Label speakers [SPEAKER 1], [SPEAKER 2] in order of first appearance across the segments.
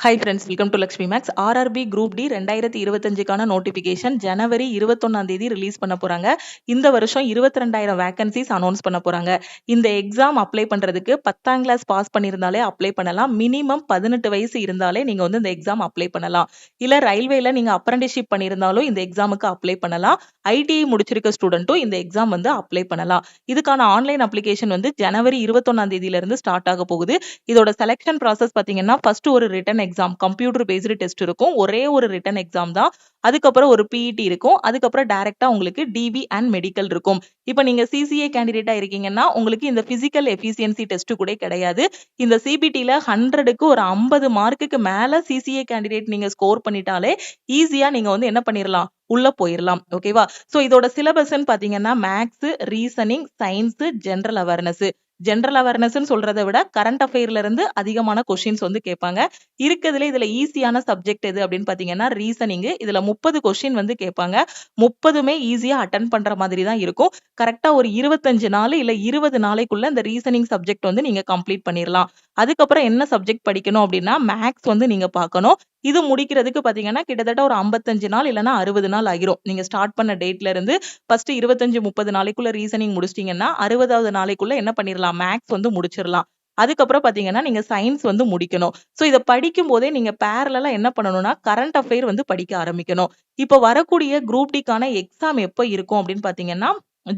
[SPEAKER 1] Hi friends, welcome to Lakshmi Max. RRB group D 2025க்கான notification ஜனவரி 21ஆம் தேதி ரிலீஸ் பண்ண போறாங்க. இந்த வருஷம் 22,000 வேகன்சிஸ் அனௌன்ஸ் பண்ண போறாங்க. இந்த எக்ஸாம் அப்ளை பண்றதுக்கு 10ஆம் கிளாஸ் பாஸ் பண்ணியிருந்தாலே அப்ளை பண்ணலாம். மினிமம் 18 வயசு இருந்தாலே நீங்க இந்த எக்ஸாம் அப்ளை பண்ணலாம். இல்ல ரயில்வேல நீங்க அப்ரண்டிஸ்ஷிப் பண்ணியிருந்தாலும் இந்த எக்ஸாமுக்கு அப்ளை பண்ணலாம். ஐடிஐ முடிச்சிருக்க ஸ்டூடெண்ட்டும் இந்த எக்ஸாம் அப்ளை பண்ணலாம். இதுக்கான ஆன்லைன் அப்ளிகேஷன் ஜனவரி 21ஆம் தேதியில இருந்து ஸ்டார்ட் ஆக போகுது. இதோட செலக்ஷன் ப்ராசஸ் பாத்தீங்கன்னா ஃபர்ஸ்ட் ஒரு written exam, computer based test இருக்கும். ஒரே ஒரு ரிட்டன் எக்ஸாம் தான். அதுக்கப்புறம் ஒரு பிஇடி இருக்கும். அதுக்கப்புறம் டைரக்டா உங்களுக்கு டிவி அண்ட் மெடிக்கல் இருக்கும். இப்போ நீங்க சிசிஏ கேண்டிடேட்டா இருக்கீங்கன்னா உங்களுக்கு இந்த பிசிக்கல் எஃபிசியன்சி டெஸ்ட் கூட கிடையாது. இந்த சிபிடில 100க்கு ஒரு 50 மார்க்குக்கு மேல சிசிஏ கேண்டிடேட் நீங்க ஸ்கோர் பண்ணிட்டாலே ஈஸியா நீங்க என்ன பண்ணிரலாம், உள்ள போயிரலாம். ஓகேவா? சோ இதோட சிலபஸ்ன்னு பாத்தீங்கன்னா maths, reasoning, science, general awareness. General awareness சொல்றதை விட கரண்ட் அஃபேர்ல இருந்து அதிகமான கொஸ்டின்ஸ் கேட்பாங்க. இருக்கிறதுல இதுல ஈஸியான சப்ஜெக்ட் எது அப்படின்னு பாத்தீங்கன்னா ரீசனிங். இதுல 30 கொஸ்டின் கேட்பாங்க. 30மே ஈஸியா அட்டன் பண்ற மாதிரி தான் இருக்கும். கரெக்டா ஒரு 25 நாள் இல்ல 20 நாளைக்குள்ள இந்த ரீசனிங் சப்ஜெக்ட் நீங்க கம்ப்ளீட் பண்ணிரலாம். அதுக்கப்புறம் என்ன சப்ஜெக்ட் படிக்கணும் அப்படின்னா மேக்ஸ் நீங்க பார்க்கணும். இது முடிக்கிறதுக்கு பாத்தீங்கன்னா கிட்டத்தட்ட ஒரு 55 நாள் இல்லைன்னா 60 நாள் ஆகிரும். நீங்க ஸ்டார்ட் பண்ண டேட்ல இருந்து ஃபர்ஸ்ட் 25-30 நாளைக்குள்ள ரீசனிங் முடிச்சிட்டீங்கன்னா 60வது நாளைக்குள்ள என்ன பண்ணிரலாம், மேக்ஸ் முடிச்சிடலாம். அதுக்கப்புறம் பாத்தீங்கன்னா நீங்க சயின்ஸ் முடிக்கணும். சோ இதை படிக்கும் போதே நீங்க பேரலா என்ன பண்ணணும்னா கரண்ட் அஃபேர் படிக்க ஆரம்பிக்கணும். இப்போ வரக்கூடிய குரூப் டிக்கான எக்ஸாம் எப்ப இருக்கும் அப்படின்னு பாத்தீங்கன்னா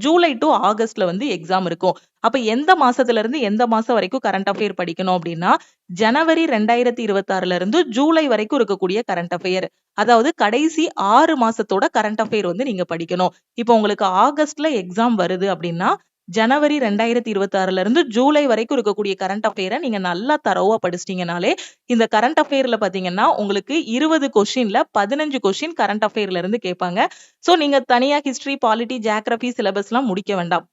[SPEAKER 1] ஜூலை டு ஆகஸ்ட்ல எக்ஸாம் இருக்கும். அப்ப எந்த மாசத்துல இருந்து எந்த மாசம் வரைக்கும் கரண்ட் அஃபேர் படிக்கணும் அப்படின்னா ஜனவரி 2026ல இருந்து ஜூலை வரைக்கும் இருக்கக்கூடிய கரண்ட் அஃபேர். அதாவது கடைசி 6 மாசத்தோட கரண்ட் அஃபேர் நீங்க படிக்கணும். இப்போ உங்களுக்கு ஆகஸ்ட்ல எக்ஸாம் வருது அப்படின்னா ஜனவரி 2026ல இருந்து ஜூலை வரைக்கும் இருக்கக்கூடிய கரண்ட் அஃபேரை நீங்க நல்லா தரோவா படிச்சிட்டீங்கனாலே இந்த கரண்ட் அஃபேர்ல பாத்தீங்கன்னா உங்களுக்கு 20 கொஸ்டின்ல 15 கொஸ்டின் கரண்ட் அஃபேர்ல இருந்து கேட்பாங்க. சோ நீங்க தனியா ஹிஸ்டரி, பாலிட்டி, ஜியோகிராபி சிலபஸ் எல்லாம் முடிக்க வேண்டாம்.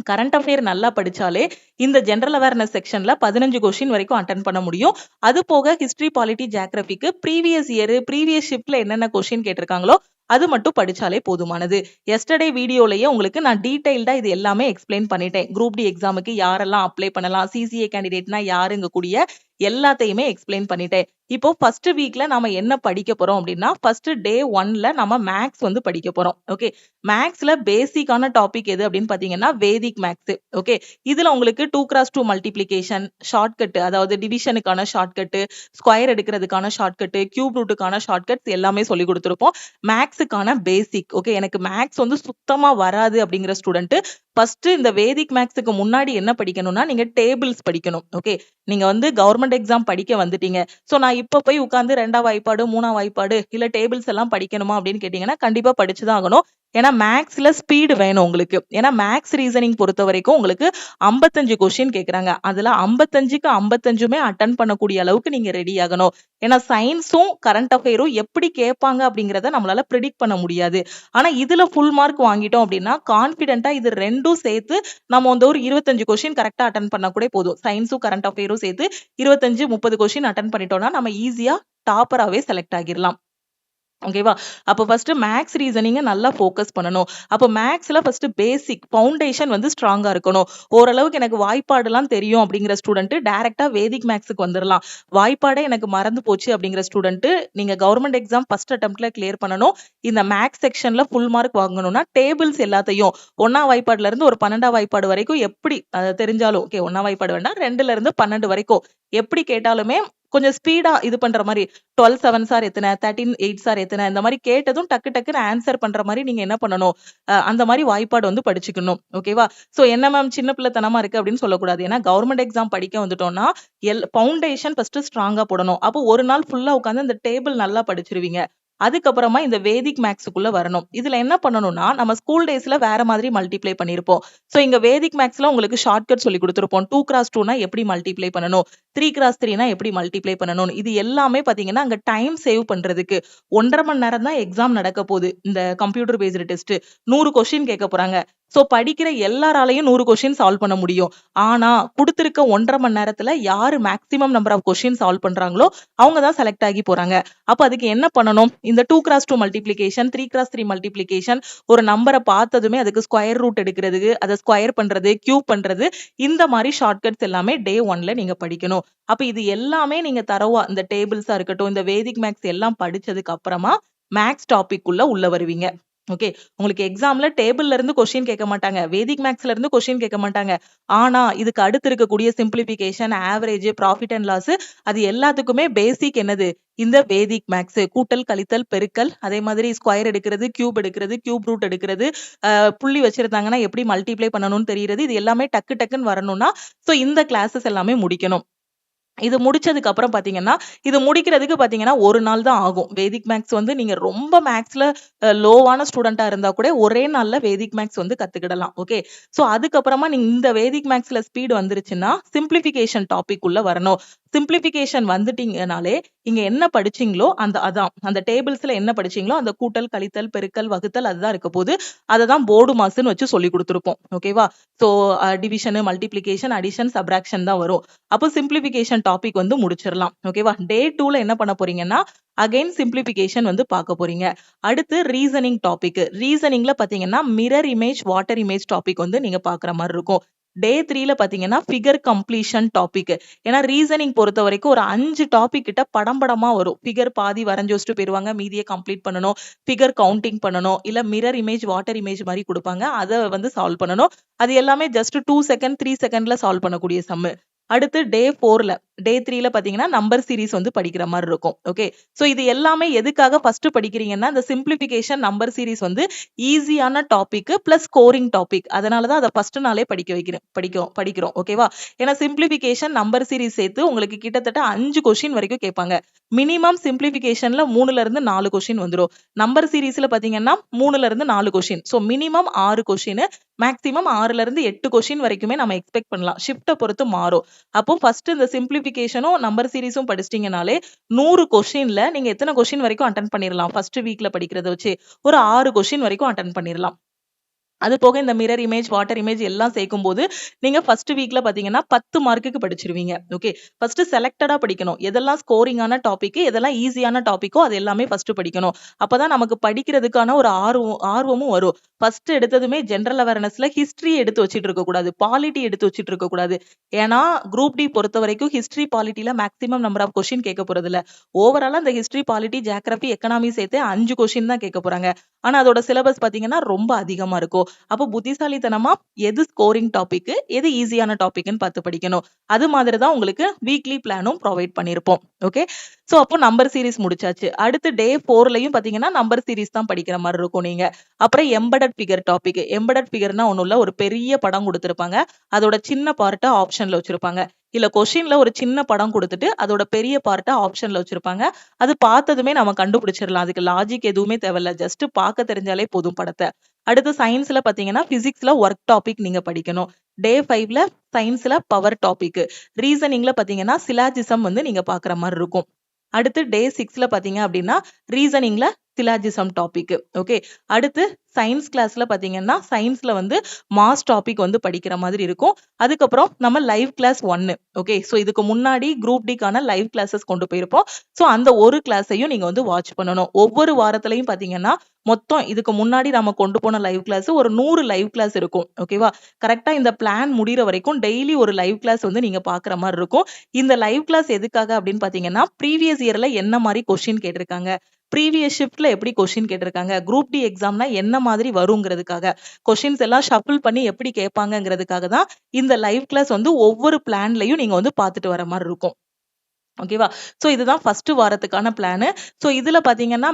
[SPEAKER 1] கரண்ட் அஃபேர் நல்லா படிச்சாலே இந்த ஜெனரல் அவேர்னஸ் செக்ஷன்ல 15 கொஸ்டின் வரைக்கும் அட்டன் பண்ண முடியும். அது போக ஹிஸ்டரி, பாலிட்டி, ஜியோகிராபிக்கு ப்ரீவியஸ் இயர், ப்ரீவியஸ் ஷிப்ட்ல என்னென்ன கொஸ்டின் கேட்டிருக்காங்களோ அது மட்டும் படிச்சாலே போதுமானது. எஸ்டர்டே வீடியோலயே உங்களுக்கு நான் டீடைல்டா இது எல்லாமே எக்ஸ்பிளைன் பண்ணிட்டேன். குரூப் டி எக்ஸாமுக்கு யாரெல்லாம் அப்ளை பண்ணலாம், சிசிஏ கேண்டிடேட்னா யாருங்க கூடிய எல்லாத்தையுமே எக்ஸ்பிளைன் பண்ணிட்டேன். இப்போ ஃபர்ஸ்ட் வீக்ல நாம என்ன படிக்க போறோம் அப்படின்னா ஃபர்ஸ்ட் டே 1ல நம்ம மேக்ஸ் படிக்க போறோம். ஓகே, மேக்ஸ்ல பேசிக்கான டாபிக் எது அப்படின்னு பாத்தீங்கன்னா வேதிக் மேக்ஸ். ஓகே, இதுல உங்களுக்கு 2x2 மல்டிப்ளிகேஷன், ஷார்ட்கட், அதாவது டிவிஷனுக்கான ஷார்ட்கட், ஸ்கொயர் எடுக்கிறதுக்கான ஷார்ட்கட், கியூப் ரூட்டுக்கான ஷார்ட்கட்ஸ் எல்லாமே சொல்லி கொடுத்துருப்போம். மேக்ஸுக்கான பேசிக். ஓகே, எனக்கு மேக்ஸ் சுத்தமா வராது அப்படிங்கிற ஸ்டூடெண்ட் ஃபர்ஸ்ட் இந்த வேதிக் மேக்ஸுக்கு முன்னாடி என்ன படிக்கணும்னா நீங்க டேபிள்ஸ் படிக்கணும். ஓகே, நீங்க கவர்மெண்ட் எக்ஸாம் படிக்க வந்துட்டீங்க. சோ நான் இப்ப போய் உட்கார்ந்து 2ஆம் வாய்ப்பாடு, 3ஆம் வாய்ப்பாடு இல்ல டேபிள்ஸ் எல்லாம் படிக்கணுமா அப்படின்னு கேட்டீங்கன்னா கண்டிப்பா படிச்சுதான் ஆகணும். ஏன்னா மேக்ஸ்ல ஸ்பீடு வேணும் உங்களுக்கு. ஏன்னா மேக்ஸ் ரீசனிங் பொறுத்த வரைக்கும் உங்களுக்கு 55 கொஸ்டின் கேக்குறாங்க. அதுல 55க்கு 55மே அட்டன் பண்ணக்கூடிய அளவுக்கு நீங்க ரெடி ஆகணும். ஏன்னா சயின்ஸும் கரண்ட் அஃபேரும் எப்படி கேட்பாங்க அப்படிங்கறத நம்மளால ப்ரிடிக்ட் பண்ண முடியாது. ஆனா இதுல ஃபுல் மார்க் வாங்கிட்டோம் அப்படின்னா கான்பிடென்ட்டா இது ரெண்டும் சேர்த்து நம்ம ஒரு 25 கொஸ்டின் கரெக்டா அட்டன் பண்ணா கூட போதும். சயின்ஸும் கரண்ட் அஃபேரும் சேர்த்து 25-30 கொஸ்டின் அட்டன் பண்ணிட்டோம்னா நம்ம ஈஸியா டாப்பராவே செலக்ட் ஆகிடலாம். ஓகேவா? அப்ப ஃபர்ஸ்ட் மேக்ஸ் ரீசனிங்க நல்லா ஃபோக்கஸ் பண்ணணும். அப்ப மேக்ஸ்ல ஃபர்ஸ்ட் பேசிக் ஃபவுண்டேஷன் ஸ்ட்ராங்கா இருக்கணும். ஓரளவுக்கு எனக்கு வாய்ப்பாடுலாம் தெரியும் அப்படிங்கிற ஸ்டூடெண்ட் டைரக்டா வேதிக் மேக்ஸுக்கு வந்துடலாம். வாய்ப்பாடே எனக்கு மறந்து போச்சு அப்படிங்கிற ஸ்டூடெண்ட் நீங்க கவர்மெண்ட் எக்ஸாம் ஃபர்ஸ்ட் அட்டெம்ப்ட்ல கிளியர் பண்ணணும். இந்த மேக்ஸ் செக்ஷன்ல ஃபுல் மார்க் வாங்கணும்னா டேபிள்ஸ் எல்லாத்தையும் 1ஆம் வாய்ப்பாடுல இருந்து ஒரு 12ஆம் வாய்ப்பாடு வரைக்கும் எப்படி தெரிஞ்சாலும் ஓகே, 1ஆம் வாய்ப்பாடு வேண்டாம், 2ல இருந்து 12 வரைக்கும் எப்படி கேட்டாலுமே கொஞ்சம் ஸ்பீடா இது பண்ற மாதிரி 12 7 சார் எத்தனை, 13 8 சார் எத்தனை, இந்த மாதிரி கேட்டதும் டக்கு டக்குன்னு ஆன்சர் பண்ற மாதிரி நீங்க என்ன பண்ணணும், அந்த மாதிரி வாய்ப்பாடு படிச்சுக்கணும். ஓகேவா? சோ என்ன மேம் சின்ன பிள்ளைத்தனமா இருக்கு அப்படின்னு சொல்லக்கூடாது. ஏன்னா கவர்மெண்ட் எக்ஸாம் படிக்க வந்துட்டோம்னா ஃபவுண்டேஷன் ஃபர்ஸ்ட் ஸ்ட்ராங்கா போடணும். அப்போ ஒரு நாள் ஃபுல்லா உட்காந்து இந்த டேபிள் நல்லா படிச்சிருவீங்க. அதுக்கப்புறமா இந்த வேதிக் மேக்ஸுக்குள்ள வரணும். இதுல என்ன பண்ணணும்னா நம்ம ஸ்கூல் டேஸ்ல வேற மாதிரி மல்டிப்ளை பண்ணிருப்போம். சோ இங்க வேதிக் மேக்ஸ்ல உங்களுக்கு ஷார்ட்கட் சொல்லி கொடுத்துருப்போம். 2x2னா எப்படி மல்டிப்ளை பண்ணணும், 3x3னா எப்படி மல்டிப்ளை பண்ணணும். இது எல்லாமே பாத்தீங்கன்னா அங்க டைம் சேவ் பண்றதுக்கு 1.5 மணி நேரம் தான் எக்ஸாம் நடக்க போகுது. இந்த கம்ப்யூட்டர் பேஸ்டு டெஸ்ட் 100 கொஸ்டின் கேட்க போறாங்க. ஸோ படிக்கிற எல்லாராலையும் 100 கொஸ்டின் சால்வ் பண்ண முடியும். ஆனா கொடுத்திருக்க 1.5 மணி நேரத்துல யாரு maximum number of question solve பண்றாங்களோ அவங்க தான் செலக்ட் ஆகி போறாங்க. அப்ப அதுக்கு என்ன பண்ணணும்? இந்த 2x2 மல்டிப்ளிகேஷன், 3x3 மல்டிப்ளிகேஷன், ஒரு நம்பரை பார்த்ததுமே அதுக்கு ஸ்கொயர் ரூட் எடுக்கிறதுக்கு, அதை ஸ்கொயர் பண்றது, கியூப் பண்றது, இந்த மாதிரி ஷார்ட்கட்ஸ் எல்லாமே டே 1ல நீங்க படிக்கணும். அப்ப இது எல்லாமே நீங்க தரவா இந்த டேபிள்ஸா இருக்கட்டும், இந்த வேதிக் மேக்ஸ் எல்லாம் படிச்சதுக்கு அப்புறமா மேக்ஸ் டாபிக் உள்ள வருவீங்க. ஓகே, உங்களுக்கு எக்ஸாம்ல டேபிள்ல இருந்து கொஸ்டின் கேட்க மாட்டாங்க, வேதிக் மேக்ஸ்ல இருந்து கொஸ்டின் கேட்க மாட்டாங்க. ஆனா இதுக்கு அடுத்து இருக்கக்கூடிய simplification, average, profit and loss, அது எல்லாத்துக்குமே பேசிக் என்னது? இந்த வேதிக் மேக்ஸ். கூட்டல், கழித்தல், பெருக்கல், அதே மாதிரி ஸ்கொயர் எடுக்கிறது, கியூப் எடுக்கிறது, கியூப் ரூட் எடுக்கிறது, புள்ளி வச்சிருந்தாங்கன்னா எப்படி மல்டிப்ளை பண்ணணும்னு தெரியுறது, இது எல்லாமே டக்கு டக்குன்னு வரணும்னா சோ இந்த கிளாஸஸ் எல்லாமே முடிக்கணும். இது முடிச்சதுக்கு அப்புறம் பாத்தீங்கன்னா, இது முடிக்கிறதுக்கு பாத்தீங்கன்னா 1 நாள் தான் ஆகும். வேதிக் மேக்ஸ் நீங்க ரொம்ப மேக்ஸ்ல லோவான ஸ்டூடெண்டா இருந்தா கூட ஒரே நாள்ல வேதிக் மேக்ஸ் கத்துக்கிடலாம். ஓகே, சோ அதுக்கப்புறமா நீங்க இந்த வேதிக் மேக்ஸ்ல ஸ்பீடு வந்துருச்சுன்னா சிம்பிளிபிகேஷன் டாபிக் உள்ள வரணும். சிம்பிளிபிகேஷன் வந்துட்டீங்கனாலே இங்க என்ன படிச்சீங்களோ அதான் அந்த டேபிள்ஸ்ல என்ன படிச்சீங்களோ அந்த கூட்டல், கழித்தல், பெருக்கல், வகுத்தல் அதுதான் இருக்க போது. அததான் போர்டு மாஸ்ன்னு வச்சு சொல்லி கொடுத்துருப்போம். ஓகேவா? So division, multiplication, addition, subtraction தான் வரும். அப்போ சிம்பிளிபிகேஷன் டாபிக் முடிச்சிடலாம். ஓகேவா? டே 2ல என்ன பண்ண போறீங்கன்னா அகைன் சிம்பிளிபிகேஷன் பார்க்க போறீங்க. அடுத்து ரீசனிங் டாபிக். ரீசனிங்ல பாத்தீங்கன்னா mirror image, water image topic நீங்க பாக்குற மாதிரி இருக்கும். டே 3ல பாத்தீங்கன்னா ஃபிகர் கம்ப்ளீஷன் டாபிக். ஏன்னா ரீசனிங் பொறுத்த வரைக்கும் ஒரு 5 டாபிக் கிட்ட படம் படமா வரும். ஃபிகர் பாதி வரைஞ்சு வச்சுட்டு போயிருவாங்க, மீதியை கம்ப்ளீட் பண்ணணும், ஃபிகர் கவுண்டிங் பண்ணணும், இல்ல மிரர் இமேஜ், வாட்டர் இமேஜ் மாதிரி கொடுப்பாங்க, அதை சால்வ் பண்ணணும். அது எல்லாமே ஜஸ்ட் 2 செகண்ட் 3 செகண்ட்ல சால்வ் பண்ணக்கூடிய சம்மு. அடுத்து டே 4ல, டே 3ல பாத்தீங்கன்னா நம்பர் சீரிஸ் படிக்கிற மாதிரி இருக்கும். ஓகே, சோ இது எல்லாமே எதுக்காக ஃபர்ஸ்ட் படிக்கிறீங்கன்னா இந்த சிம்பிளிபிகேஷன், நம்பர் சீரிஸ் ஈஸியான டாபிக் பிளஸ் ஸ்கோரிங் டாபிக். அதனாலதான் அதை ஃபர்ஸ்ட் நாளே படிக்கிறோம். ஓகேவா? ஏன்னா சிம்பிளிபிகேஷன், நம்பர் சீரிஸ் சேர்த்து உங்களுக்கு கிட்டத்தட்ட 5 கொஸ்டின் வரைக்கும் கேட்பாங்க. மினிமம் சிம்பிளிபிகேஷன்ல 3ல இருந்து 4 கொஸ்டின் வந்துடும். நம்பர் சீரிஸ்ல பாத்தீங்கன்னா 3ல இருந்து 4 question. So minimum 6 question, maximum 6ல இருந்து 8 கொஸ்டின் வரைக்குமே நம்ம எக்ஸ்பெக்ட் பண்ணலாம். ஷிஃப்ட்டை பொறுத்து மாறும். அப்போ ஃபர்ஸ்ட் இந்த சிம்பிளிபிகேஷனும் நம்பர் சீரிஸும் படிச்சிட்டீங்கனாலே 100 கொஸ்டின்ல நீங்க எத்தனை கொஸ்டின் வரைக்கும் அட்டென்ட் பண்ணிடலாம்? ஃபர்ஸ்ட் வீக்ல படிக்கிறத வச்சு ஒரு 6 கொஸ்டின் வரைக்கும் அட்டென்ட் பண்ணிடலாம். அது போக இந்த மிரர் இமேஜ், வாட்டர் இமேஜ் எல்லாம் சேர்க்கும் போது நீங்க ஃபர்ஸ்ட் வீக்ல பாத்தீங்கன்னா 10 மார்க்குக்கு படிச்சிருவீங்க. ஓகே, ஃபர்ஸ்ட் செலக்டடா படிக்கணும். எதெல்லாம் ஸ்கோரிங்கான டாபிக், எதெல்லாம் ஈஸியான டாபிக்கோ அது எல்லாமே ஃபர்ஸ்ட் படிக்கணும். அப்பதான் நமக்கு படிக்கிறதுக்கான ஒரு ஆர்வமும் வரும். ஃபர்ஸ்ட் எடுத்ததுமே ஜெனரல் அவேர்னஸ்ல ஹிஸ்டரி எடுத்து வச்சிட்டு இருக்க கூடாது, பாலிட்டி எடுத்து வச்சிட்டு இருக்க கூடாது. ஏன்னா குரூப் டி பொறுத்த வரைக்கும் ஹிஸ்டரி, பாலிட்டில மேக்ஸிமம் நம்பர் ஆஃப் கொஸ்டின் கேட்க போறது இல்ல. ஓவராலா இந்த ஹிஸ்டரி, பாலிட்டி, ஜியோகிராபி, எக்கனாமி சேர்த்து 5 கொஸ்டின் தான் கேட்க போறாங்க. ஆனா அதோட சிலபஸ் பாத்தீங்கன்னா ரொம்ப அதிகமா இருக்கும். அப்போ புத்திசாலித்தனமா எது ஸ்கோரிங் டாபிக், எது ஈஸியான டாபிக்னு பார்த்து படிக்கணும். அது மாதிரி தான் உங்களுக்கு வீக்லி பிளானும் ப்ரொவைட் பண்ணிருப்போம். ஓகே, சோ அப்போ நம்பர் சீரிஸ் முடிச்சாச்சு. அடுத்து டே 4லயும் பாத்தீங்கன்னா நம்பர் சீரிஸ் தான் படிக்கிற மாதிரி இருக்கும் நீங்க. அப்புறம் எம்பெடட் ஃபிகர் டாபிக். எம்பெடட் ஃபிகர்னா ஒண்ணும் இல்ல, ஒரு பெரிய படம் கொடுத்திருப்பாங்க, அதோட சின்ன பார்ட்டை ஆப்ஷன்ல வச்சிருப்பாங்க. இல்ல கொஸ்டின்ல ஒரு சின்ன படம் கொடுத்துட்டு அதோட பெரிய பார்ட்டை ஆப்ஷன்ல வச்சிருப்பாங்க. அது பார்த்ததுமே நம்ம கண்டுபிடிச்சிடலாம். அதுக்கு லாஜிக் எதுவுமே தேவையில்ல, ஜஸ்ட் பார்க்க தெரிஞ்சாலே போதும் படத்தை. அடுத்து சயின்ஸ்ல பாத்தீங்கன்னா பிசிக்ஸ்ல ஒர்க் டாபிக் நீங்க படிக்கணும். டே 5ல சயின்ஸ்ல பவர் டாபிக். ரீசனிங்ல பாத்தீங்கன்னா சிலாஜிசம் நீங்க பாக்குற மாதிரி இருக்கும். அடுத்து டே 6ல பாத்தீங்க அப்படின்னா ரீசனிங்ல சிலாஜிசம் டாபிக். ஓகே, அடுத்து சயின்ஸ் கிளாஸ்ல பாத்தீங்கன்னா சயின்ஸ்ல மாஸ் டாபிக் படிக்கிற மாதிரி இருக்கும். அதுக்கப்புறம் நம்ம லைவ் கிளாஸ் 1. ஓகே, சோ இதுக்கு முன்னாடி குரூப் டிக்கான லைவ் கிளாஸஸ் கொண்டு போயிருப்போம். சோ அந்த ஒரு கிளாஸையும் நீங்க வாட்ச் பண்ணணும். ஒவ்வொரு வாரத்திலையும் பாத்தீங்கன்னா மொத்தம் இதுக்கு முன்னாடி நம்ம கொண்டு போன லைவ் கிளாஸ் ஒரு 100 லைவ் கிளாஸ் இருக்கும். ஓகேவா? கரெக்டா இந்த பிளான் முடிகிற வரைக்கும் டெய்லி ஒரு லைவ் கிளாஸ் நீங்க பாக்குற மாதிரி இருக்கும். இந்த லைவ் கிளாஸ் எதுக்காக அப்படின்னு பாத்தீங்கன்னா ப்ரீவியஸ் இயர்ல என்ன மாதிரி கொஸ்டின் கேட்டிருக்காங்க, ப்ரீவியஸ் ஷிஃப்ட்ல எப்படி கொஸ்டின் கேட்டிருக்காங்க, குரூப் டி எக்ஸாம்னா என்ன மாதிரி வருங்கிறதுக்காக, கொஸ்டின்ஸ் எல்லாம் ஷஃபிள் பண்ணி எப்படி கேட்பாங்கிறதுக்காக தான் இந்த லைவ் கிளாஸ் ஒவ்வொரு பிளான்லயும் நீங்க பார்த்துட்டு வர மாதிரி இருக்கும். ஓகேவா? சோ இதுதான் ஃபர்ஸ்ட் வாரத்துக்கான பிளான். சோ இதுல பாத்தீங்கன்னா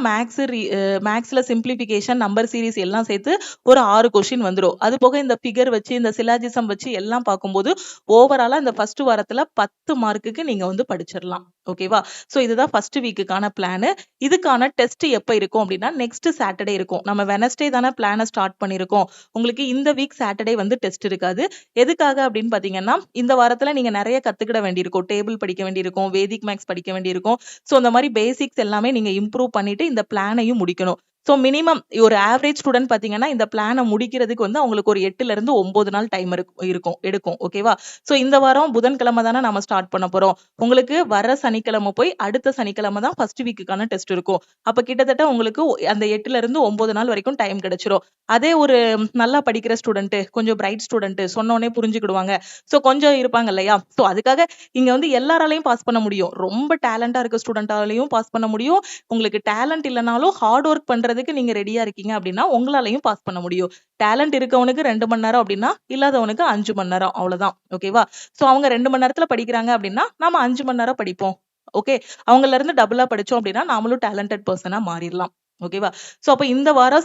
[SPEAKER 1] மேக்ஸ்ல சிம்பிளிபிகேஷன், நம்பர் சீரிஸ் எல்லாம் சேர்த்து ஒரு 6 கொஸ்டின் வந்துரும். அது போக இந்த ஃபிகர் வச்சு, இந்த சிலாஜிசம் வச்சு எல்லாம் பார்க்கும்போது ஓவராலா இந்த ஃபர்ஸ்ட் வாரத்துல 10 மார்க்குக்கு நீங்க படிச்சிடலாம். ஓகேவா? சோ இதுதான் ஃபர்ஸ்ட் வீக்குக்கான பிளான். இதுக்கான டெஸ்ட் எப்ப இருக்கும் அப்படின்னா நெக்ஸ்ட் சாட்டர்டே இருக்கும். நம்ம வெனஸ்டே தானே பிளான ஸ்டார்ட் பண்ணிருக்கோம். உங்களுக்கு இந்த வீக் சாட்டர்டே டெஸ்ட் இருக்காது. எதுக்காக அப்படின்னு பாத்தீங்கன்னா இந்த வாரத்துல நீங்க நிறைய கத்துக்கிட வேண்டியிருக்கும். டேபிள் படிக்க வேண்டியிருக்கும், வேதிக் மேக்ஸ் படிக்க வேண்டியிருக்கும். சோ அந்த மாதிரி பேசிக்ஸ் எல்லாமே நீங்க இம்ப்ரூவ் பண்ணிட்டு இந்த பிளானையும் முடிக்கணும். ஸோ மினிமம் ஒரு ஆவரேஜ் ஸ்டூடெண்ட் பார்த்தீங்கன்னா இந்த பிளானை முடிக்கிறதுக்கு வந்து அவங்களுக்கு ஒரு 8ல இருந்து 9 நாள் டைம் இருக்கும் எடுக்கும். ஓகேவா? ஸோ இந்த வாரம் புதன்கிழமை தானே நம்ம ஸ்டார்ட் பண்ண போறோம். உங்களுக்கு வர சனிக்கிழமை போய் அடுத்த சனிக்கிழமை தான் ஃபர்ஸ்ட் வீக்குக்கான டெஸ்ட் இருக்கும். அப்ப கிட்டத்தட்ட உங்களுக்கு அந்த 8ல இருந்து 9 நாள் வரைக்கும் டைம் கிடைச்சிரும். அதே ஒரு நல்லா படிக்கிற ஸ்டூடெண்ட், கொஞ்சம் பிரைட் ஸ்டூடெண்ட் சொன்ன உடனே புரிஞ்சுக்கிடுவாங்க. ஸோ கொஞ்சம் இருப்பாங்க இல்லையா? ஸோ அதுக்காக இங்க வந்து எல்லாராலையும் பாஸ் பண்ண முடியும். ரொம்ப டேலண்டா இருக்க ஸ்டூடெண்டாலையும் பாஸ் பண்ண முடியும். உங்களுக்கு டேலண்ட் இல்லனாலும் ஹார்ட் ஒர்க் பண்றதுக்கு நீங்க ரெடியா இருக்கீங்க அப்படின்னா உங்களாலையும் பாஸ் பண்ண முடியும். டேலண்ட் இருக்கவனுக்கு 2 மணி நேரம் அப்படின்னா இல்லாதவனுக்கு 5 மணி நேரம் அவ்வளவுதான். ஓகேவா? சோ அவங்க 2 மணி நேரத்துல படிக்கிறாங்க அப்படின்னா நாம 5 மணி நேரம் படிப்போம். ஓகே, அவங்கல இருந்து டபுளா படிச்சோம் அப்படின்னா நாமளும் டேலண்டட் பர்சனா மாறிடலாம். ஓகேவா? சோ அப்ப இந்த வாரம்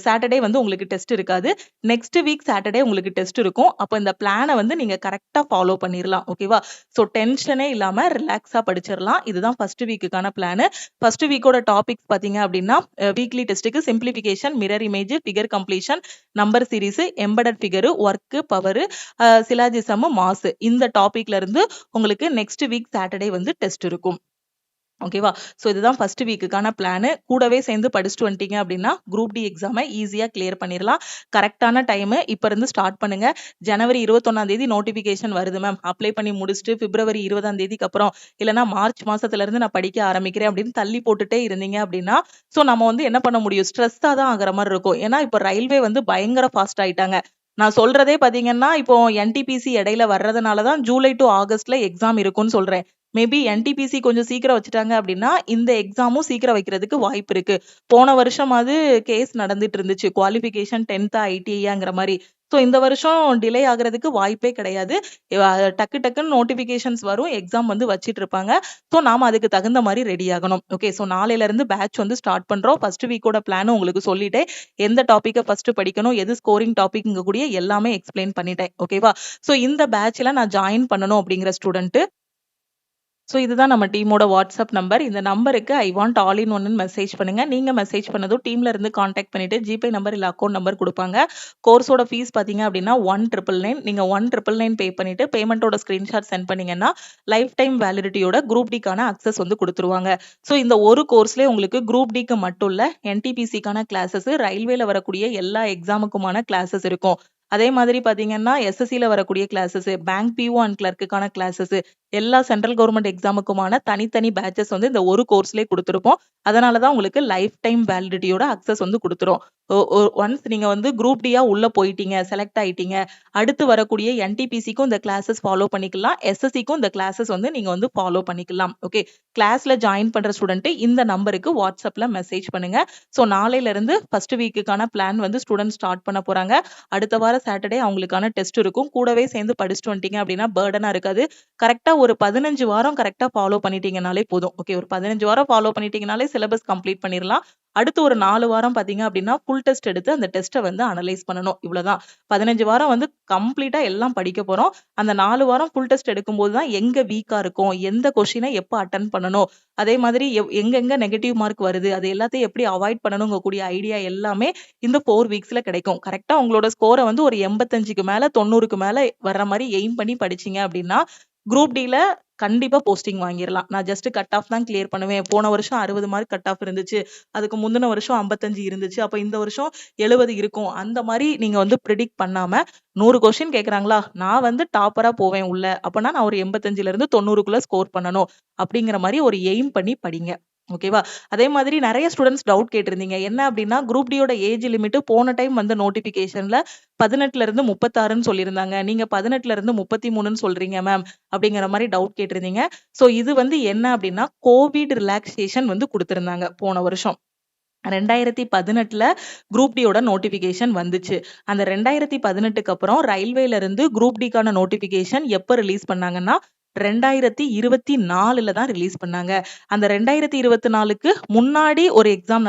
[SPEAKER 1] சாட்டர்டே வந்து உங்களுக்கு டெஸ்ட் இருக்காது. நெக்ஸ்ட் வீக் சாட்டர்டே உங்களுக்கு டெஸ்ட் இருக்கும். அப்ப இந்த பிளானை வந்து நீங்க கரெக்டா ஃபாலோ பண்ணிரலாம். ஓகேவா? சோ டென்ஷனே இல்லாம ரிலாக்ஸா படிச்சிரலாம். இதுதான் ஃபர்ஸ்ட் வீக்குக்கான பிளான். ஃபர்ஸ்ட் வீக்கோட டாபிக்ஸ் பாத்தீங்க அப்படின்னா வீக்லி டெஸ்ட்டுக்கு simplification, mirror image, figure completion, number series, embedded figure, work, power, syllogism, mass இந்த டாபிக்ல இருந்து உங்களுக்கு நெக்ஸ்ட் வீக் சாட்டர்டே வந்து டெஸ்ட் இருக்கும். ஓகேவா? சோ இதுதான் ஃபர்ஸ்ட் வீக்குக்கான பிளான். கூடவே சேர்ந்து படிச்சுட்டு வந்துட்டீங்க அப்படின்னா குரூப் டி எக்ஸாமை ஈஸியா கிளியர் பண்ணிடலாம். கரெக்டான டைம் இப்ப இருந்து ஸ்டார்ட் பண்ணுங்க. ஜனவரி 21ஆம் தேதி நோட்டிபிகேஷன் வருது மேம். அப்ளை பண்ணி முடிச்சுட்டு பிப்ரவரி 20ஆம் தேதிக்கு அப்புறம் இல்லைன்னா மார்ச் மாசத்துல இருந்து நான் படிக்க ஆரம்பிக்கிறேன் அப்படின்னு தள்ளி போட்டுட்டே இருந்தீங்க அப்படின்னா சோ நம்ம வந்து என்ன பண்ண முடியும்? ஸ்ட்ரெஸ்ஸா தான் ஆகிற மாதிரி இருக்கும். ஏன்னா இப்ப ரயில்வே வந்து பயங்கர ஃபாஸ்ட் ஆயிட்டாங்க. நான் சொல்றதே பாத்தீங்கன்னா இப்போ என்டிபிசி இடையில வர்றதுனாலதான் ஜூலை டு ஆகஸ்ட்ல எக்ஸாம் இருக்கும்னு சொல்றேன். மேபி என்டிபிசி கொஞ்சம் சீக்கிரம் வச்சுட்டாங்க அப்படின்னா இந்த எக்ஸாமும் சீக்கிரம் வைக்கிறதுக்கு வாய்ப்பு இருக்கு. போன வருஷமாவது கேஸ் நடந்துட்டு இருந்துச்சு. குவாலிஃபிகேஷன் 10th ஐடிஐங்கிற மாதிரி. ஸோ இந்த வருஷம் டிலே ஆகுறதுக்கு வாய்ப்பே கிடையாது. டக்கு டக்குன்னு நோட்டிபிகேஷன்ஸ் வரும், எக்ஸாம் வந்து வச்சிட்டு இருப்பாங்க. ஸோ நாம அதுக்கு தகுந்த மாதிரி ரெடி ஆகணும். ஓகே, ஸோ நாளையில இருந்து பேட்ச் வந்து ஸ்டார்ட் பண்றோம். ஃபர்ஸ்ட் வீக்கோட பிளான் உங்களுக்கு சொல்லிட்டேன். எந்த டாபிக்கை ஃபர்ஸ்ட் படிக்கணும், எது ஸ்கோரிங் டாபிக் கூடிய எல்லாமே எக்ஸ்பிளைன் பண்ணிட்டேன். ஓகேவா? ஸோ இந்த பேட்ச்ல நான் ஜாயின் பண்ணணும் அப்படிங்கிற ஸ்டூடெண்ட் ஸோ இதுதான் நம்ம டீமோட வாட்ஸ்அப் நம்பர். இந்த நம்பருக்கு ஐ வாண்ட் ஆல் இன் ஒன்னு மெசேஜ் பண்ணுங்க. நீங்க மெசேஜ் பண்ணதும் டீம்ல இருந்து கான்டாக்ட் பண்ணிட்டு ஜிபே நம்பர் இல்ல அக்கௌண்ட் நம்பர் கொடுப்பாங்க. கோர்ஸோட ஃபீஸ் பாத்தீங்க அப்படின்னா 1,999. நீங்க 1,999 பே பண்ணிட்டு பேமெண்டோட ஸ்கிரீன்ஷாட் சென்ட் பண்ணீங்கன்னா லைஃப் டைம் வேலிடிட்டியோட குரூப் டிக்கான அக்சஸ் வந்து கொடுத்துருவாங்க. ஸோ இந்த ஒரு கோர்ஸ்லேயே உங்களுக்கு குரூப் டிக்கு மட்டும் இல்ல என்டிபிசிக்கான கிளாஸஸ், ரயில்வேல வரக்கூடிய எல்லா எக்ஸாமுக்குமான கிளாஸஸ் இருக்கும். அதே மாதிரி பாத்தீங்கன்னா எஸ்எஸ்சில வரக்கூடிய கிளாஸஸ், பேங்க் பிஓ அண்ட் கிளர்க்குக்கான கிளாஸஸ், எல்லா சென்ட்ரல் கவர்மெண்ட் எக்ஸாமுக்குமான தனித்தனி பேட்சஸ் வந்து இந்த ஒரு கோர்ஸ்லயே கொடுத்துருப்போம். அதனாலதான் உங்களுக்கு லைஃப் டைம் வேலிடிட்டியோட அக்சஸ் வந்து கொடுத்துரும். ஒன்ஸ் நீங்க வந்து குரூப் டியா உள்ள போயிட்டீங்க, செலக்ட் ஆயிட்டீங்க, அடுத்து வரக்கூடிய என்டிபிசிக்கும் இந்த கிளாஸஸ் ஃபாலோ பண்ணிக்கலாம், எஸ்எஸ்சிக்கும் இந்த கிளாஸஸ் வந்து நீங்க வந்து ஃபாலோ பண்ணிக்கலாம். ஓகே, கிளாஸ்ல ஜாயின் பண்ற ஸ்டூடெண்ட் இந்த நம்பருக்கு வாட்ஸ்அப்ல மெசேஜ் பண்ணுங்க. ஸோ நாளையில இருந்து ஃபர்ஸ்ட் வீக்குக்கான பிளான் வந்து ஸ்டூடெண்ட் ஸ்டார்ட் பண்ண போறாங்க. அடுத்த வாரம் சாட்டர்டே அவங்களுக்கான டெஸ்ட் இருக்கும். கூடவே சேர்ந்து படிச்சுட்டு வந்துட்டீங்க அப்படின்னா பர்டனா இருக்காது. கரெக்டா ஒரு 15 வாரம் கரெக்டா ஃபாலோ பண்ணிட்டீங்கனாலே போதும். ஓகே, ஒரு 15 வாரம் ஃபாலோ பண்ணிட்டீங்கனாலே சிலபஸ் கம்ப்ளீட் பண்ணிடலாம். அடுத்து ஒரு 4 வாரம் பாத்தீங்க அப்படின்னா ஃபுல் டெஸ்ட் எடுத்து அந்த டெஸ்ட்டை வந்து அனலைஸ் பண்ணணும். இவ்வளவுதான். 15 வாரம் வந்து கம்ப்ளீட்டா எல்லாம் படிக்க போறோம். அந்த 4 வாரம் ஃபுல் டெஸ்ட் எடுக்கும்போது தான் எங்க வீக்கா இருக்கும், எந்த கொஸ்டினை எப்ப அட்டன் பண்ணணும், அதே மாதிரி எங்கெங்க நெகட்டிவ் மார்க் வருது, அது எல்லாத்தையும் எப்படி அவாய்ட் பண்ணணுங்க கூடிய ஐடியா எல்லாமே இந்த 4 வீக்ஸ்ல கிடைக்கும். கரெக்டா உங்களோட ஸ்கோரை வந்து ஒரு 85க்கு மேல 90க்கு மேல வர்ற மாதிரி எய்ம் பண்ணி படிச்சீங்க அப்படின்னா குரூப் டில கண்டிப்பா போஸ்டிங் வாங்கிடலாம். நான் ஜஸ்ட் கட் ஆஃப் தான் கிளியர் பண்ணுவேன். போன வருஷம் 60 மார்க் கட் ஆஃப் இருந்துச்சு, அதுக்கு முந்தின வருஷம் 55 இருந்துச்சு, அப்ப இந்த வருஷம் 70 இருக்கும். அந்த மாதிரி நீங்க வந்து ப்ரிடிக்ட் பண்ணாம 100 கொஸ்டின் கேக்குறாங்களா, நான் வந்து டாப்பரா போவேன் உள்ள, அப்பனா நான் ஒரு 85ல இருந்து 90க்குள்ள ஸ்கோர் பண்ணணும் அப்படிங்கிற மாதிரி ஒரு எய்ம் பண்ணி படிங்க. ஓகேவா? அதே மாதிரி நிறைய ஸ்டூடெண்ட்ஸ் டவுட் கேட்டிருந்தீங்க. என்ன அப்படின்னா குரூப் டியோட ஏஜ் லிமிட் போன டைம் வந்து நோட்டிபிகேஷன்ல 18ல இருந்து 36ன்னு சொல்லியிருந்தாங்க. நீங்க 18ல இருந்து 33ன்னு சொல்றீங்க மேம் அப்படிங்கிற மாதிரி டவுட் கேட்டிருந்தீங்க. சோ இது வந்து என்ன அப்படின்னா கோவிட் ரிலாக்ஸேஷன் வந்து கொடுத்திருந்தாங்க போன வருஷம். 2018ல குரூப் டியோட நோட்டிபிகேஷன் வந்துச்சு. அந்த 2018க்கு அப்புறம் ரயில்வேல இருந்து குரூப் டிக்கான நோட்டிபிகேஷன் எப்ப ரிலீஸ் பண்ணாங்கன்னா 2024ல தான் ரிலீஸ் பண்ணாங்க. அந்த 2024க்கு முன்னாடி ஒரு எக்ஸாம்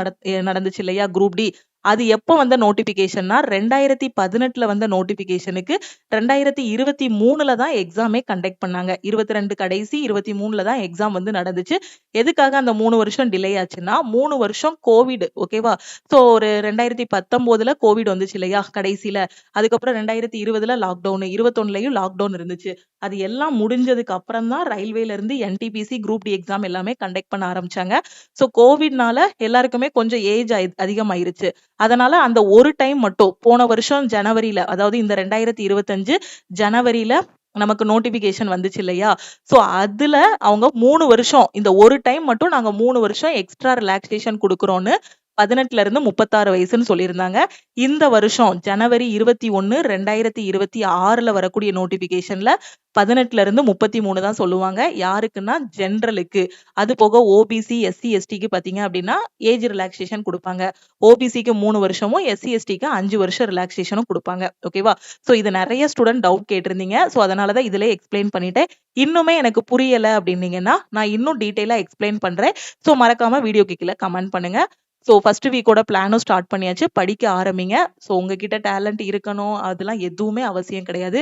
[SPEAKER 1] நடந்துச்சு இல்லையா குரூப் டி, அது எப்போ வந்த நோட்டிபிகேஷன்னா 2018ல வந்த நோட்டிபிகேஷனுக்கு 2023ல தான் எக்ஸாமே கண்டக்ட் பண்ணாங்க. 22 கடைசி 23ல தான் எக்ஸாம் வந்து நடந்துச்சு. எதுக்காக அந்த 3 வருஷம் டிலே ஆச்சுன்னா 3 வருஷம் கோவிட். ஓகேவா? ஸோ ஒரு 2019ல கோவிட் வந்துச்சு இல்லையா கடைசியில. அதுக்கப்புறம் 2020ல லாக்டவுன், 21லயும் லாக்டவுன் இருந்துச்சு. அது எல்லாம் முடிஞ்சதுக்கு அப்புறம் தான் ரயில்வேல இருந்து என்டிபிசி குரூப் டி எக்ஸாம் எல்லாமே கண்டக்ட் பண்ண ஆரம்பிச்சாங்க. ஸோ கோவிட்னால எல்லாருக்குமே கொஞ்சம் ஏஜ் அதிகமாயிருச்சு. அதனால அந்த ஒரு டைம் மட்டும் போன வருஷம் ஜனவரியில, அதாவது இந்த 2025 ஜனவரியில நமக்கு நோட்டிபிகேஷன் வந்துச்சு இல்லையா? சோ அதுல அவங்க 3 வருஷம், இந்த ஒரு டைம் மட்டும் நாங்க 3 வருஷம் எக்ஸ்ட்ரா ரிலாக்ஸேஷன் குடுக்குறோம்னு 18ல இருந்து 36 வயசுன்னு சொல்லியிருந்தாங்க. இந்த வருஷம் ஜனவரி 21, 2026ல வரக்கூடிய நோட்டிபிகேஷன்ல 18ல இருந்து 33 தான் சொல்லுவாங்க. யாருக்குன்னா ஜெனரலுக்கு. அது போக ஓபிசி, எஸ்சி, எஸ்டிக்கு பாத்தீங்க அப்படின்னா ஏஜ் ரிலாக்ஸேஷன் கொடுப்பாங்க. ஓபிசிக்கு 3 வருஷமும், எஸ்சி, எஸ்டிக்கு 5 வருஷம் ரிலாக்ஸேஷனும் கொடுப்பாங்க. ஓகேவா? சோ இது நிறைய ஸ்டூடெண்ட் டவுட் கேட்டிருந்தீங்க. சோ அதனாலதான் இதுல எக்ஸ்பிளைன் பண்ணிட்டேன். இன்னுமே எனக்கு புரியல அப்படின்னீங்கன்னா நான் இன்னும் டீடைலா எக்ஸ்பிளைன் பண்றேன். சோ மறக்காம வீடியோக்கு கீழே கமெண்ட் பண்ணுங்க. ஸோ ஃபர்ஸ்ட் வீக்கோட பிளானும் ஸ்டார்ட் பண்ணியாச்சு. படிக்க ஆரம்பிங்க. ஸோ உங்ககிட்ட டேலண்ட் இருக்கணும் அதெல்லாம் எதுவுமே அவசியம் கிடையாது.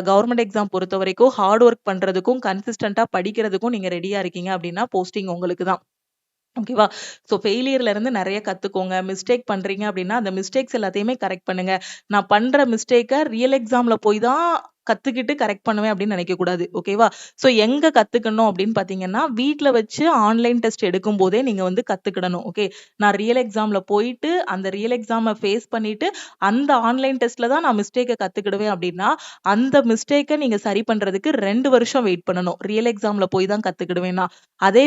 [SPEAKER 1] கவர்மெண்ட் எக்ஸாம் பொறுத்த வரைக்கும் ஹார்ட் ஒர்க் பண்றதுக்கும் கன்சிஸ்டன்டா படிக்கிறதுக்கும் நீங்க ரெடியா இருக்கீங்க அப்படின்னா போஸ்டிங் உங்களுக்கு தான். ஓகேவா? ஸோ ஃபெயிலியர்ல இருந்து நிறைய கத்துக்கோங்க. மிஸ்டேக் பண்றீங்க அப்படின்னா அந்த மிஸ்டேக்ஸ் எல்லாத்தையுமே கரெக்ட் பண்ணுங்க. நான் பண்ற மிஸ்டேக்கை ரியல் எக்ஸாம்ல போய் தான் கத்துக்கிட்டு கரெக்ட் பண்ணுவேன் அப்படின்னு நினைக்க கூடாது. ஓகேவா? சோ எங்க கத்துக்கணும் அப்படின்னு பாத்தீங்கன்னா வீட்ல வச்சு ஆன்லைன் டெஸ்ட் எடுக்கும் போதே நீங்க வந்து கத்துக்கிடணும். ஓகே, நான் ரியல் எக்ஸாம்ல போயிட்டு அந்த ரியல் எக்ஸாமை ஃபேஸ் பண்ணிட்டு அந்த ஆன்லைன் டெஸ்ட்ல தான் நான் மிஸ்டேக்கை கத்துக்கிடுவேன் அப்படின்னா அந்த மிஸ்டேக்கை நீங்க சரி பண்றதுக்கு 2 வருஷம் வெயிட் பண்ணணும். ரியல் எக்ஸாம்ல போய் தான் கத்துக்கிடுவேன்னா. அதே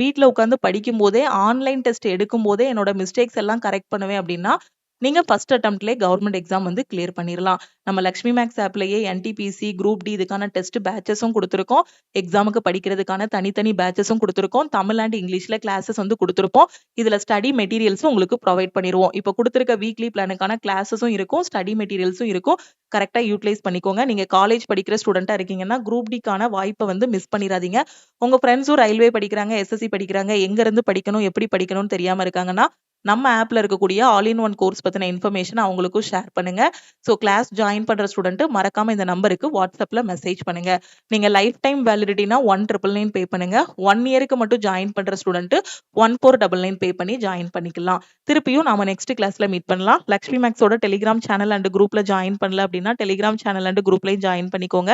[SPEAKER 1] வீட்ல உட்காந்து படிக்கும் போதே ஆன்லைன் டெஸ்ட் எடுக்கும் போதே என்னோட மிஸ்டேக்ஸ் எல்லாம் கரெக்ட் பண்ணுவேன் அப்படின்னா நீங்க ஃபர்ஸ்ட் அட்டெம்ப்ட்லயே கவர்மெண்ட் எக்ஸாம் வந்து கிளியர் பண்ணிடலாம். நம்ம லக்ஷ்மி மேக்ஸ் ஆப்லயே என்டிபிசி குரூப் டி இதுக்கான டெஸ்ட் பேட்சஸும் கொடுத்துருக்கோம். எக்ஸாமுக்கு படிக்கிறதுக்கான தனித்தனி பேட்சஸும் கொடுத்துருக்கோம். தமிழ் அண்ட் இங்கிலீஷ்ல கிளாஸஸ் வந்து கொடுத்துருப்போம். இதுல ஸ்டடி மெட்டீரியல்ஸும் உங்களுக்கு ப்ரொவைட் பண்ணிடுவோம். இப்போ கொடுத்துருக்க வீக்லி பிளானுக்கான கிளாஸஸும் இருக்கும், ஸ்டடி மெட்டீரியல்ஸும் இருக்கும். கரெக்டா யூட்டிலைஸ் பண்ணிக்கோங்க. நீங்க காலேஜ் படிக்கிற ஸ்டூடெண்டா இருக்கீங்கன்னா குரூப் டிக்கான வாய்ப்பை வந்து மிஸ் பண்ணிடாதீங்க. உங்க ஃப்ரெண்ட்ஸும் ரயில்வே படிக்கிறாங்க, எஸ்எஸ்சி படிக்கிறாங்க, எங்க இருந்து படிக்கணும் எப்படி படிக்கணும்னு தெரியாம இருக்காங்கன்னா நம்ம ஆப்ல இருக்கக்கூடிய ஆல் இன் ஒன் கோர்ஸ் பத்தின இன்ஃபர்மேஷன் அவங்களுக்கும் ஷேர் பண்ணுங்க. ஸோ கிளாஸ் ஜாயின் பண்ற ஸ்டூடெண்ட் மறக்காம இந்த நம்பருக்கு வாட்ஸ்அப்ல மெசேஜ் பண்ணுங்க. நீங்க லைஃப் டைம் வேலிடிட்டினா 1999 பே பண்ணுங்க. 1 இயருக்கு மட்டும் ஜாயின் பண்ற ஸ்டூடெண்ட் 1499 பே பண்ணி ஜாயின் பண்ணிக்கலாம். திருப்பியும் நாம நெக்ஸ்ட் கிளாஸ்ல மீட் பண்ணலாம். லக்ஷ்மி மேக்ஸோட டெலிகிராம் சேனல் அண்ட் குரூப்ல ஜாயின் பண்ணல அப்படின்னா டெலிகிராம் சேனல் அண்ட் குரூப்லயும் ஜாயின் பண்ணிக்கோங்க.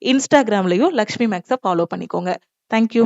[SPEAKER 1] இன்ஸ்டாகிராம்லயும் லக்ஷ்மி மேக்ஸை ஃபாலோ பண்ணிக்கோங்க. தேங்க்யூ.